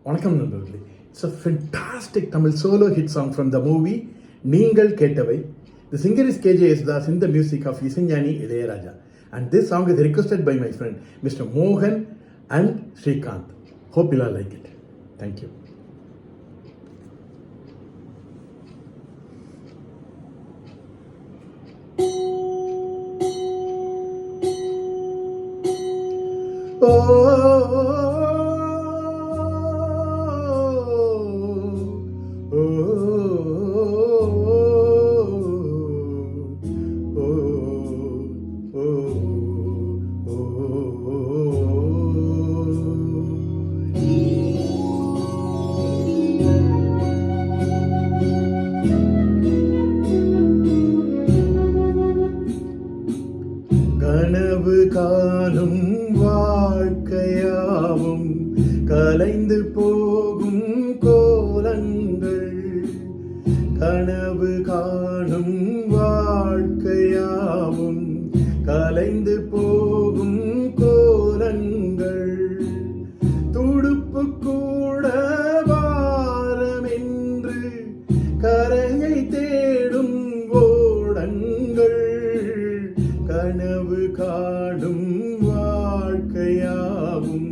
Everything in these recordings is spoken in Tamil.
வணக்கம் நண்பர்களே. It's a fantastic Tamil solo hit song from the movie நீங்கள் கேட்டவை. The singer is KJ Yesudas in the music of Isanjani Ilayaraja. And this song is requested by my friend Mr. Mohan and Srikanth. Hope you all like it. Thank you. கனவு காணும் வாழ்க்கையாவும் கலைந்து போகும் கோலங்கள். கனவு காணும் வாழ்க்கையாவும் கலைந்து போகும் கோலங்கள். துடுப்பு கூட வாரமென்று கரையை தேடும் ஓடங்கள். கனவு காடும் வாழ்க்கையாவும்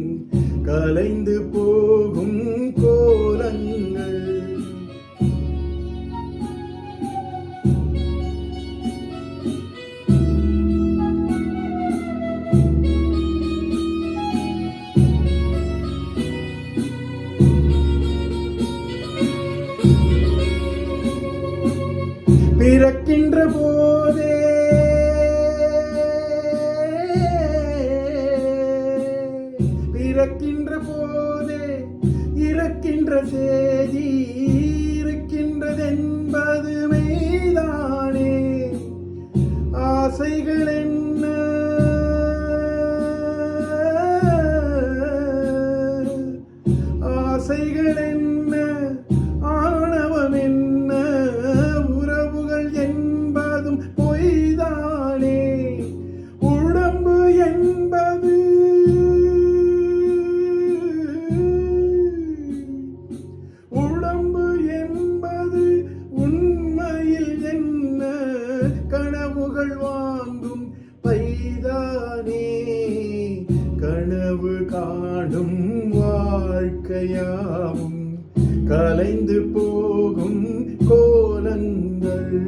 கலைந்து போகும் கோலங்கள். பிறக்கின்ற போதே பிறக்கின்ற போதே இறக்கின்ற தேதி இருக்கின்றதென்பது மெய்தானே. ஆசைகள் என்ன ஆசைகள் என்ன ஆணவம் என்ன உறவுகள் என்பதும் பொய்தானே. உடம்பு என்பது உடம்பு என்பது உண்மையில் என்ன கனவுகள் வாங்கும் பைதானே. கனவு காணும் வாழ்க்கையாவும் கலைந்து போகும் கோலங்கள்.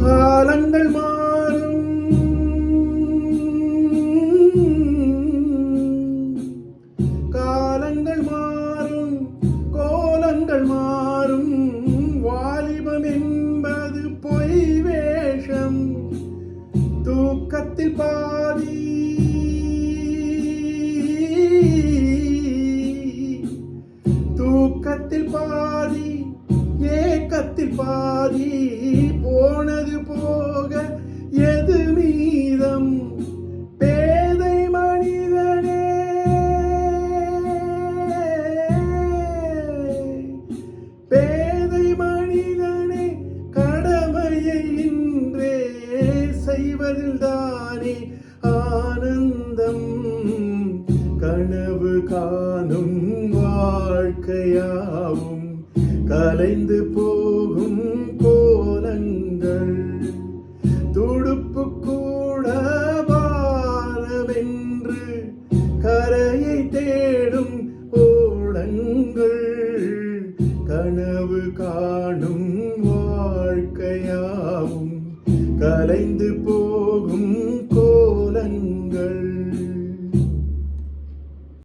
காலங்கள் மாறும் காலங்கள் மாறும் கோலங்கள் மாறும். வாலிபம் என்பது பொய் வேஷம். தூக்கத்தில் பாதி தூக்கத்தில் பாதி ஏக்கத்தில் பாதி. போனது போக எது மீதம் பேதை மனிதனே. பேதை மனிதனே கடமையை இன்றே செய்வதில் தானே ஆனந்தம். கனவு காணும் வாழ்க்கையாவும் கலைந்து போகும் கோலங்கள். துடுப்பு கூட பாரமென்று கரையை தேடும் ஓடங்கள். கனவு காணும் வாழ்க்கையாவும் கலைந்து